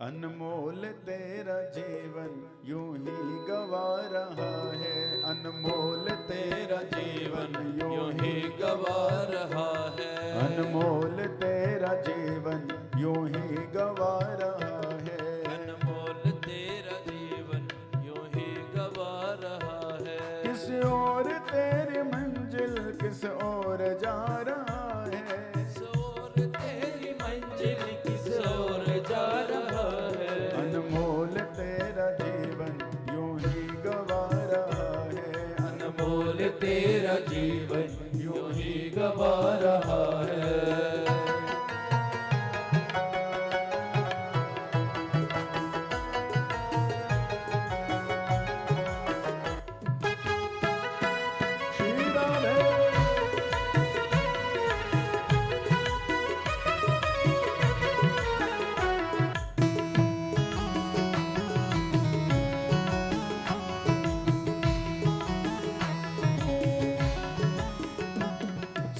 अनमोल तेरा जीवन यूं ही गवा रहा है, अनमोल तेरा जीवन यूं ही गवा रहा है, अनमोल तेरा जीवन यूं ही गवा रहा है, अनमोल तेरा जीवन यूं ही गवा रहा है। किस ओर तेरी मंजिल किस ओर जा रहा है, किस ओर तेरी मंजिल किस ओर जा रहा है, अनमोल तेरा जीवन यूं ही गवा रहा है, अनमोल तेरा जीवन यूं ही गवा रहा है।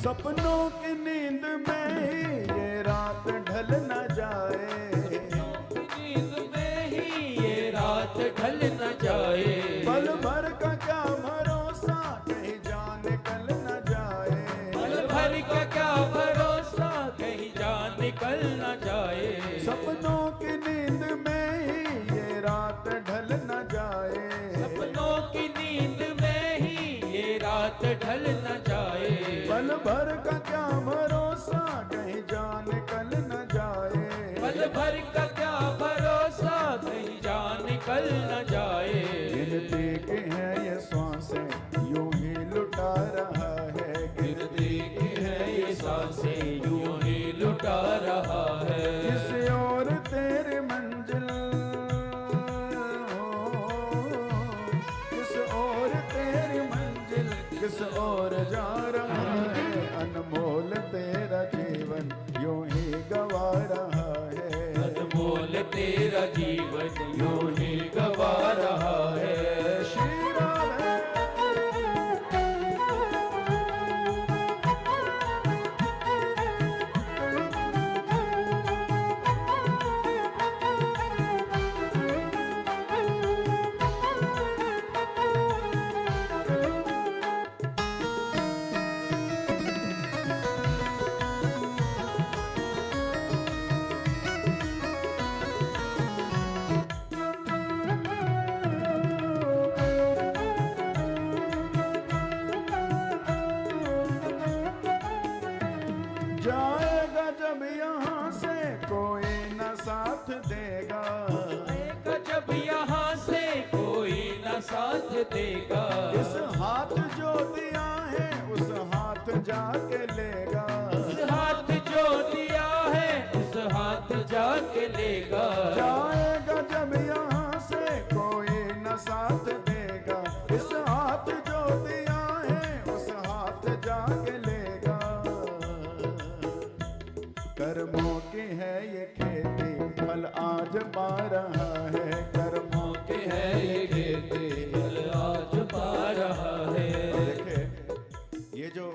सपनों की नींद में ही ये रात ढल न जाए, नींद में ही ये रात ढल न जाए, पल भर का क्या भरोसा कहीं जान निकल न जाए, पल भर का क्या भरोसा कहीं जान निकल न जाए, सपनों की नींद में ही ये रात ढल न जाए, सपनों की नींद में ही ये रात ढल न जाए, पल भर का क्या भरोसा कहीं जान निकल न जाए, पल भर का क्या भरोसा कहीं जान निकल न जाए, गिनती की है ये सांसें यूं ही लुटा रहा है, गिनती की है ये सांसें यूं ही लुटा रहा है, किस ओर तेरी मंजिल किस ओर तेरी मंजिल किस ओर जा रहा है, अनमोल तेरा जीवन यूं ही गवा रहा है, अनमोल तेरा जीवन यूं ही गवा रहा है। श्री राम जाएगा जब यहाँ से कोई न साथ देगा, जब यहाँ से कोई न साथ देगा, इस हाथ जो दिया है उस हाथ जाके लेगा, इस हाथ जो दिया है उस हाथ जाके लेगा, जाएगा जब यहाँ से कोई न साथ देगा, इस हाथ जो दिया है उस हाथ जाके लेगा, कर्मों की है ये खेती फल आज पा रहा है, कर्मों के है ये खेती फल आज पा रहा है। देखिए ये जो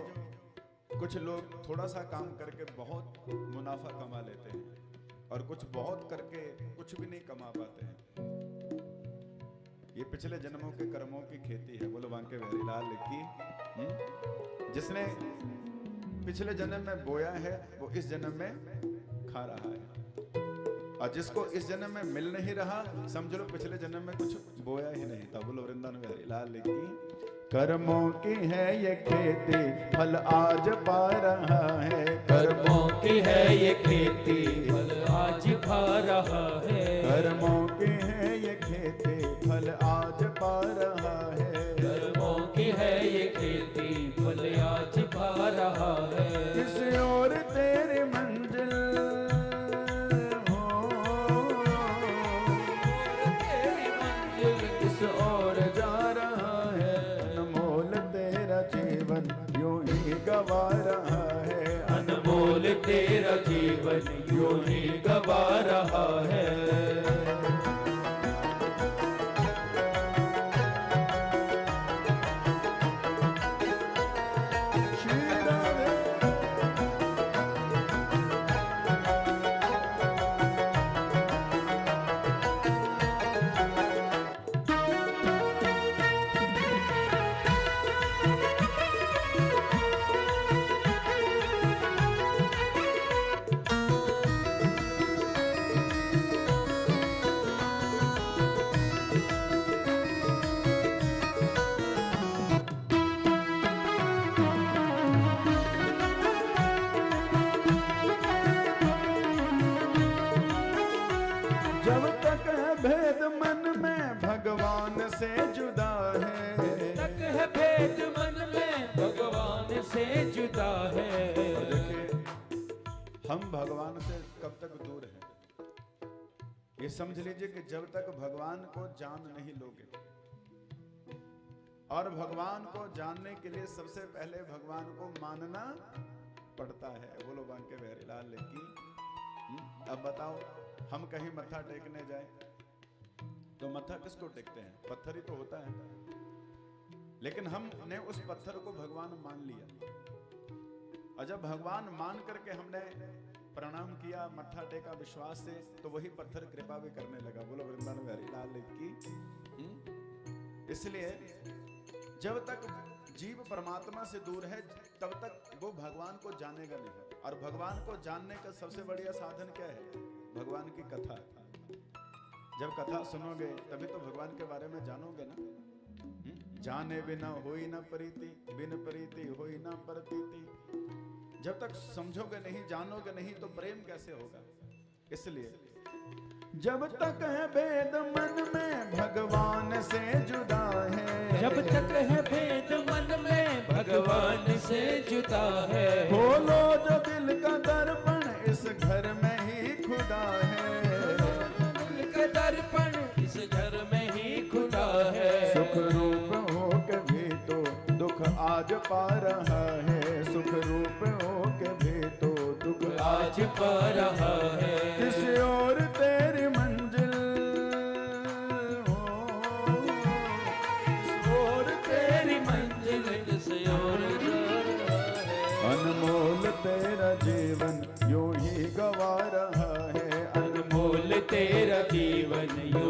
कुछ लोग थोड़ा सा काम करके बहुत मुनाफा कमा लेते हैं और कुछ बहुत करके कुछ भी नहीं कमा पाते हैं, ये पिछले जन्मों के कर्मों की खेती है। बोलो बांके बिहारी लाल की। जिसने पिछले जन्म में बोया है वो इस जन्म में खा रहा है, और जिसको इस जन्म में मिल नहीं रहा समझ लो पिछले जन्म में कुछ बोया ही नहीं था। बोलो वृंदावन बिहारी लाल की। कर्मों की है ये खेती फल आज पा रहा है, कर्मों की है ये खेती फल आज पा रहा है, कर्मों की है ये खेती फल आज पा रहा है, कर्मों की है ये खेती फल आज पा रहा है, किस ओर तेरी मंजिल हो, तेरी मंजिल किस ओर जा रहा है, अनमोल तेरा जीवन यूं ही गवा रहा है, अनमोल तेरा जीवन यूं ही गवा रहा है। जब तक है भेद मन में भगवान से जुदा है, तक है भेद मन में भगवान से जुदा है। देखिए हम भगवान से कब तक दूर हैं, ये समझ लीजिए कि जब तक भगवान को जान नहीं लोगे, और भगवान को जानने के लिए सबसे पहले भगवान को मानना पड़ता है। बोलो बांके बिहारी लाल की। अब बताओ, हम कहीं मत्था टेकने जाए तो मत्था किसको टेकते हैं? पत्थर ही तो होता है, लेकिन हमने उस पत्थर को भगवान मान लिया, और जब भगवान मान करके हमने प्रणाम किया, मत्था टेका विश्वास से, तो वही पत्थर कृपा भी करने लगा। बोलो वृंदावन बिहारी लाल की। इसलिए जब तक जीव परमात्मा से दूर है तब तक वो भगवान को जानेगा नहीं, और भगवान को जानने का सबसे बढ़िया साधन क्या है? भगवान की कथा। जब कथा सुनोगे तभी तो भगवान के बारे में जानोगे ना। जाने बिना होई ना प्रीति, बिन प्रीति होई ना प्रतीति। जब तक समझोगे नहीं, जानोगे नहीं, तो प्रेम कैसे होगा? इसलिए जब तक है भेद मन में भगवान से जुदा है, जब तक है भेद मन में भगवान से जुदा है। खोलो जो दिल का दर्पण, इस घर में ही खुदा है। दिल का दर्पण, इस घर में ही खुदा है। सुख रूप हो के भी तो दुख आज पा रहा है, सुख रूप हो के भी तो दुख आज पा रहा है। किसी और तेरी मंजिल हो, किसी और तेरी मंजिल किसी और जा रहा है। अनमोल तेरा जीवन यूं ही गवा रहा है, अनमोल तेरा जीवन यूं